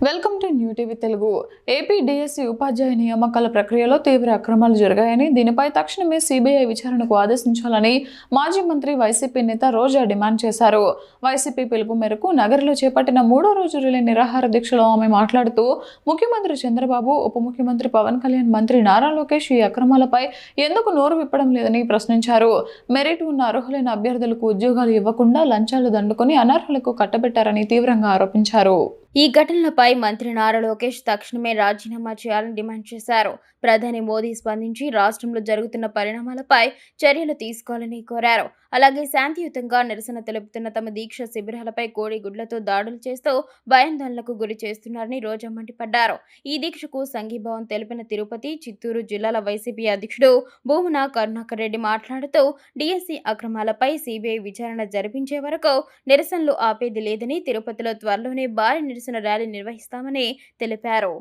Welcome to new TV Telugu. AP DSC ఉపాధ్యాయ నియామకాల ప్రక్రియలో తీవ్ర అక్రమాలు జరిగాయని, దీనిపై తక్షణమే సిబిఐ విచారణకు ఆదేశించాలని మాజీ మంత్రి వైసీపీ నేత రోజా డిమాండ్ చేశారు. వైసీపీ పిలుపు మేరకు నగరంలో చేపట్టిన 3వ రోజు రిలే నిరాహార దీక్షలో ఆమె మాట్లాడుతూ, ముఖ్యమంత్రి చంద్రబాబు, ఉప ముఖ్యమంత్రి పవన్ కళ్యాణ్, మంత్రి నారా లోకేష్ ఈ అక్రమాలపై ఎందుకు నోరు విప్పడం లేదని ప్రశ్నించారు. మెరిట్ ఉన్న అర్హులైన అభ్యర్థులకు ఉద్యోగాలు ఇవ్వకుండా లంచాలు దండుకొని అనర్హులకు కట్టబెట్టారని తీవ్రంగా ఆరోపించారు. ఈ ఘటనలపై మంత్రి నారా లోకేష్ తక్షణమే రాజీనామా చేయాలని డిమాండ్ చేశారు. ప్రధాని మోదీ స్పందించి రాష్ట్రంలో జరుగుతున్న పరిణామాలపై చర్యలు తీసుకోవాలని కోరారు. అలాగే శాంతియుతంగా నిరసన తెలుపుతున్న తమ దీక్ష శిబిరాలపై కోడిగుడ్లతో దాడులు చేస్తూ భయాందోళనకు గురి చేస్తున్నారని రోజా మండిపడ్డారు. ఈ దీక్షకు సంఘీభావం తెలిపిన తిరుపతి, చిత్తూరు జిల్లాల వైసీపీ అధ్యక్షుడు భూమన కరుణాకర్ రెడ్డి మాట్లాడుతూ, డిఎస్సి అక్రమాలపై సిబిఐ విచారణ జరిపించే వరకు నిరసనలు ఆపేది లేదని, తిరుపతిలో త్వరలోనే భారీ నిరసన ర్యాలీ నిర్వహిస్తామని తెలిపారు.